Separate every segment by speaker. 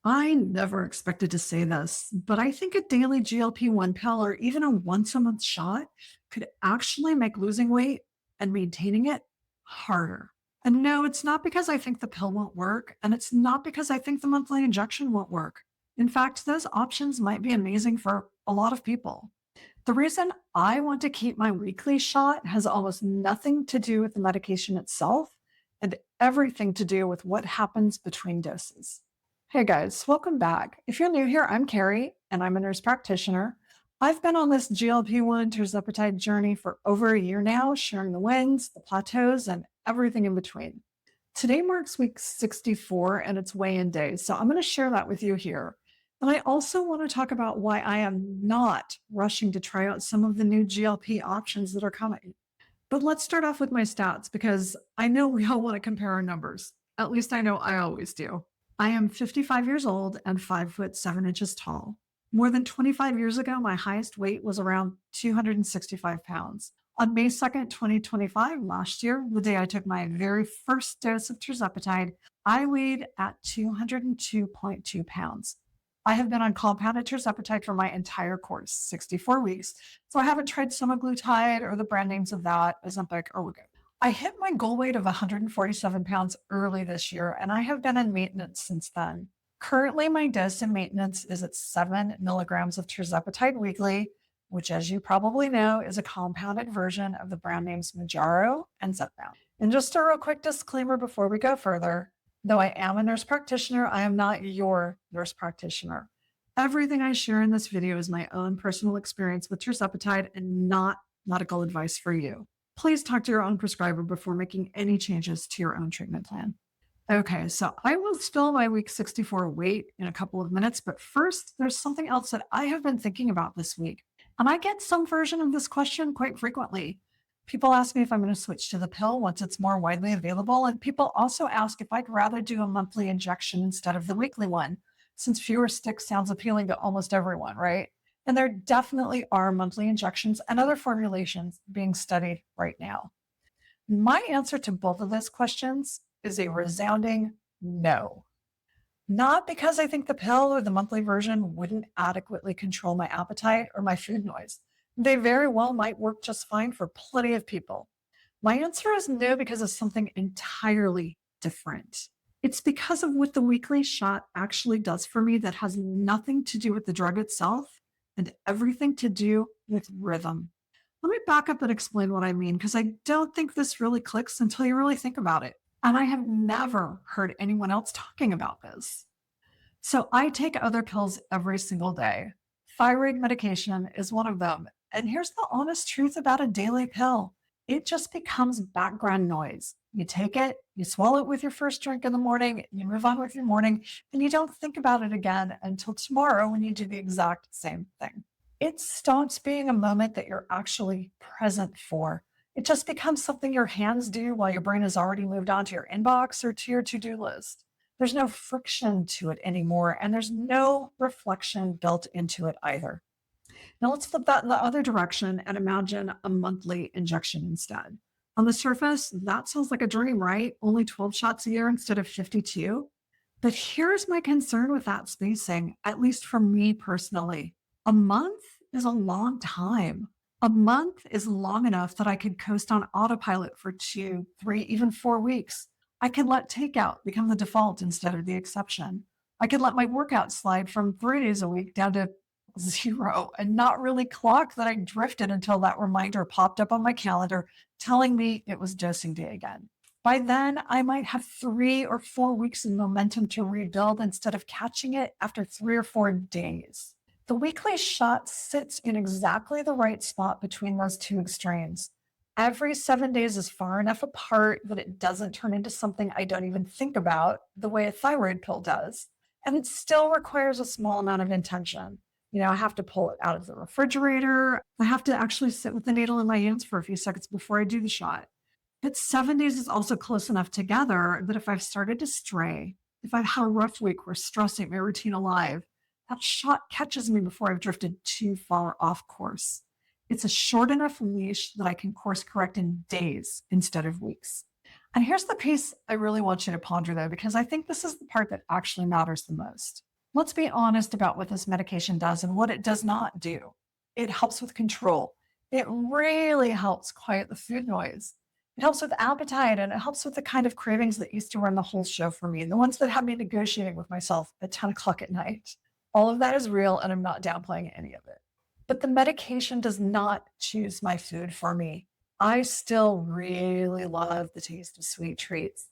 Speaker 1: I never expected to say this, but I think a daily GLP-1 pill or even a once a month shot could actually make losing weight and maintaining it harder. And no, it's not because I think the pill won't work, and it's not because I think the monthly injection won't work. In fact, those options might be amazing for a lot of people. The reason I want to keep my weekly shot has almost nothing to do with the medication itself and everything to do with what happens between doses. Hey guys, welcome back. If you're new here, I'm Carrie and I'm a nurse practitioner. I've been on this GLP-1 Tirzepatide journey for over a year now, sharing the wins, the plateaus, and everything in between. Today marks week 64 and it's weigh-in day, so I'm going to share that with you here. And I also want to talk about why I am not rushing to try out some of the new GLP options that are coming. But let's start off with my stats because I know we all want to compare our numbers. At least I know I always do. I am 55 years old and 5'7" tall. More than 25 years ago, my highest weight was around 265 pounds. On May 2nd, 2025, last year, the day I took my very first dose of Tirzepatide, I weighed at 202.2 pounds. I have been on compounded Tirzepatide for my entire course, 64 weeks, so I haven't tried Semaglutide or the brand names of that, Ozempic or Wegovy. I hit my goal weight of 147 pounds early this year, and I have been in maintenance since then. Currently, my dose in maintenance is at 7 milligrams of Tirzepatide weekly, which, as you probably know, is a compounded version of the brand names Mounjaro and Zepbound. And just a real quick disclaimer before we go further, though I am a nurse practitioner, I am not your nurse practitioner. Everything I share in this video is my own personal experience with Tirzepatide and not medical advice for you. Please talk to your own prescriber before making any changes to your own treatment plan. Okay, so I will spill my week 64 weight in a couple of minutes, but first, there's something else that I have been thinking about this week. And I get some version of this question quite frequently. People ask me if I'm going to switch to the pill once it's more widely available, and people also ask if I'd rather do a monthly injection instead of the weekly one, since fewer sticks sounds appealing to almost everyone, right? And there definitely are monthly injections and other formulations being studied right now. My answer to both of those questions is a resounding no. Not because I think the pill or the monthly version wouldn't adequately control my appetite or my food noise. They very well might work just fine for plenty of people. My answer is no because of something entirely different. It's because of what the weekly shot actually does for me that has nothing to do with the drug itself and everything to do with rhythm. Let me back up and explain what I mean because I don't think this really clicks until you really think about it. And I have never heard anyone else talking about this. So I take other pills every single day. Thyroid medication is one of them. And here's the honest truth about a daily pill. It just becomes background noise. You take it, you swallow it with your first drink in the morning, you move on with your morning, and you don't think about it again until tomorrow when you do the exact same thing. It stops being a moment that you're actually present for. It just becomes something your hands do while your brain has already moved on to your inbox or to your to-do list. There's no friction to it anymore, and there's no reflection built into it either. Now let's flip that in the other direction and imagine a monthly injection instead. On the surface, that sounds like a dream, right? Only 12 shots a year instead of 52. But here's my concern with that spacing, at least for me personally. A month is a long time. A month is long enough that I could coast on autopilot for 2, 3, even 4 weeks. I could let takeout become the default instead of the exception. I could let my workout slide from 3 days a week down to 0 and not really clock that I drifted until that reminder popped up on my calendar telling me it was dosing day again. By then, I might have 3 or 4 weeks of momentum to rebuild instead of catching it after 3 or 4 days. The weekly shot sits in exactly the right spot between those two extremes. Every 7 days is far enough apart that it doesn't turn into something I don't even think about the way a thyroid pill does. And it still requires a small amount of intention. I have to pull it out of the refrigerator. I have to actually sit with the needle in my hands for a few seconds before I do the shot. But 7 days is also close enough together that if I've started to stray, if I've had a rough week where stress ain't my routine alive, that shot catches me before I've drifted too far off course. It's a short enough leash that I can course correct in days instead of weeks. And here's the piece I really want you to ponder though, because I think this is the part that actually matters the most. Let's be honest about what this medication does and what it does not do. It helps with control. It really helps quiet the food noise. It helps with appetite and it helps with the kind of cravings that used to run the whole show for me, the ones that had me negotiating with myself at 10 o'clock at night. All of that is real and I'm not downplaying any of it. But the medication does not choose my food for me. I still really love the taste of sweet treats.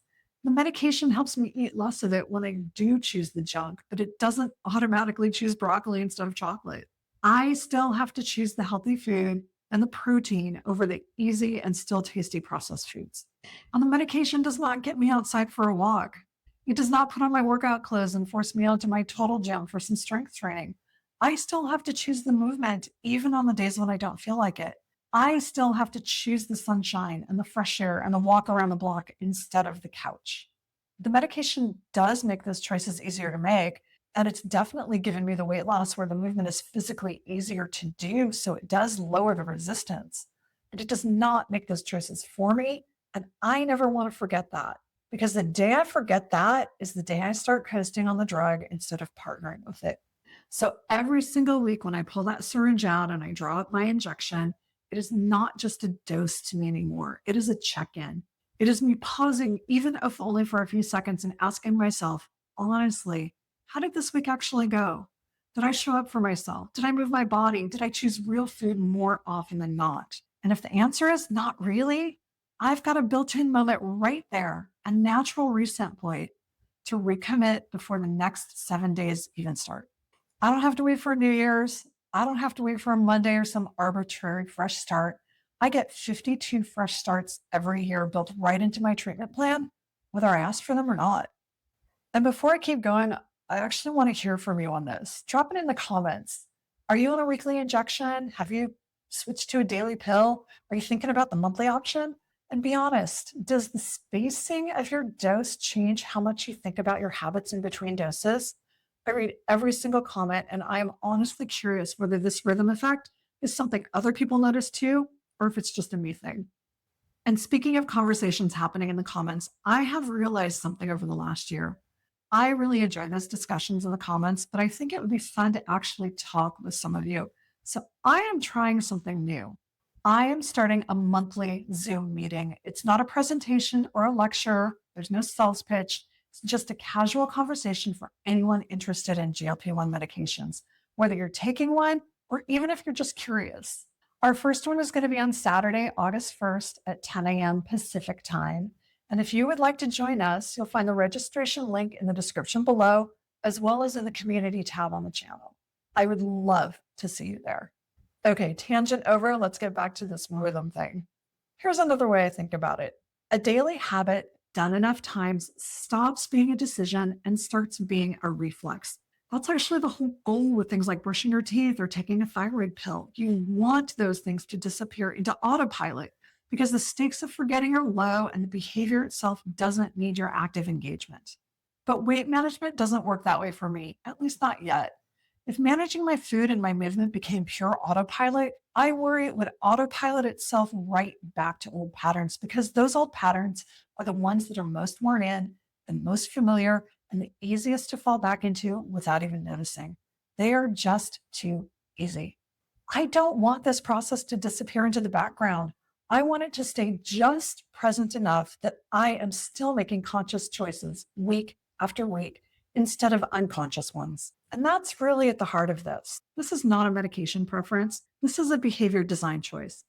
Speaker 1: The medication helps me eat less of it when I do choose the junk, but it doesn't automatically choose broccoli instead of chocolate. I still have to choose the healthy food and the protein over the easy and still tasty processed foods. And the medication does not get me outside for a walk. It does not put on my workout clothes and force me out to my total gym for some strength training. I still have to choose the movement, even on the days when I don't feel like it. I still have to choose the sunshine and the fresh air and the walk around the block instead of the couch. The medication does make those choices easier to make, and it's definitely given me the weight loss where the movement is physically easier to do. So it does lower the resistance. But it does not make those choices for me. And I never want to forget that because the day I forget that is the day I start coasting on the drug instead of partnering with it. So every single week when I pull that syringe out and I draw up my injection, it is not just a dose to me anymore. It is a check in. It is me pausing, even if only for a few seconds, and asking myself, honestly, how did this week actually go? Did I show up for myself? Did I move my body? Did I choose real food more often than not? And if the answer is not really, I've got a built in moment right there, a natural reset point to recommit before the next 7 days even start. I don't have to wait for New Year's. I don't have to wait for a Monday or some arbitrary fresh start. I get 52 fresh starts every year built right into my treatment plan, whether I ask for them or not. And before I keep going, I actually want to hear from you on this. Drop it in the comments. Are you on a weekly injection? Have you switched to a daily pill? Are you thinking about the monthly option? And be honest, does the spacing of your dose change how much you think about your habits in between doses? I read every single comment, and I am honestly curious whether this rhythm effect is something other people notice too, or if it's just a me thing. And speaking of conversations happening in the comments, I have realized something over the last year. I really enjoy those discussions in the comments, but I think it would be fun to actually talk with some of you. So I am trying something new. I am starting a monthly Zoom meeting. It's not a presentation or a lecture. There's no sales pitch. It's just a casual conversation for anyone interested in GLP-1 medications, whether you're taking one or even if you're just curious. Our first one is going to be on Saturday, August 1st at 10 a.m. Pacific time. And if you would like to join us, you'll find the registration link in the description below, as well as in the community tab on the channel. I would love to see you there. Okay, tangent over. Let's get back to this rhythm thing. Here's another way I think about it. A daily habit done enough times stops being a decision and starts being a reflex. That's actually the whole goal with things like brushing your teeth or taking a thyroid pill. You want those things to disappear into autopilot because the stakes of forgetting are low and the behavior itself doesn't need your active engagement. But weight management doesn't work that way for me, at least not yet. If managing my food and my movement became pure autopilot, I worry it would autopilot itself right back to old patterns because those old patterns are the ones that are most worn in, the most familiar, and the easiest to fall back into without even noticing. They are just too easy. I don't want this process to disappear into the background. I want it to stay just present enough that I am still making conscious choices week after week instead of unconscious ones. And that's really at the heart of this. This is not a medication preference. This is a behavior design choice.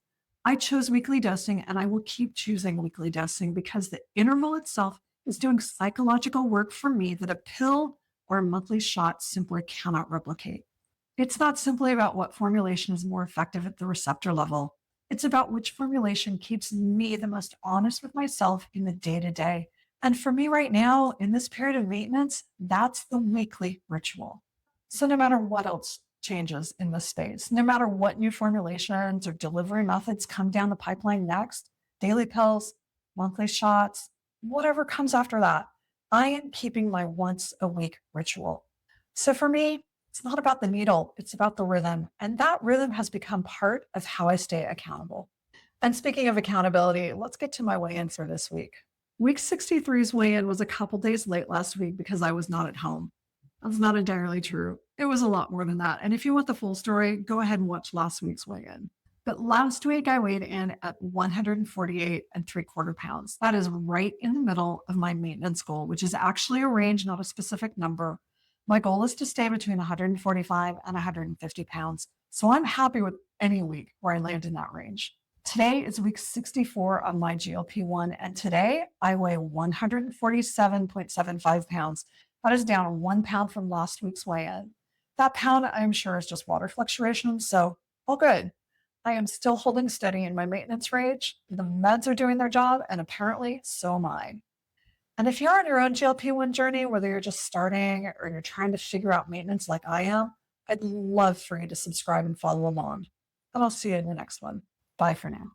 Speaker 1: I chose weekly dosing and I will keep choosing weekly dosing because the interval itself is doing psychological work for me that a pill or a monthly shot simply cannot replicate. It's not simply about what formulation is more effective at the receptor level. It's about which formulation keeps me the most honest with myself in the day to day. And for me right now, in this period of maintenance, that's the weekly ritual. So no matter what else changes in this space, no matter what new formulations or delivery methods come down the pipeline next, daily pills, monthly shots, whatever comes after that, I am keeping my once a week ritual. So for me, it's not about the needle, it's about the rhythm. And that rhythm has become part of how I stay accountable. And speaking of accountability, let's get to my weigh-in for this week. Week 63's weigh-in was a couple days late last week because I was not at home. That's not entirely true. It was a lot more than that. And if you want the full story, go ahead and watch last week's weigh in. But last week I weighed in at 148 and 3/4 pounds. That is right in the middle of my maintenance goal, which is actually a range, not a specific number. My goal is to stay between 145 and 150 pounds. So I'm happy with any week where I land in that range. Today is week 64 on my GLP-1, and today I weigh 147.75 pounds. That is down 1 pound from last week's weigh-in. That pound, I'm sure, is just water fluctuation, so all good. I am still holding steady in my maintenance range. The meds are doing their job, and apparently so am I. And if you're on your own GLP-1 journey, whether you're just starting or you're trying to figure out maintenance like I am, I'd love for you to subscribe and follow along. And I'll see you in the next one. Bye for now.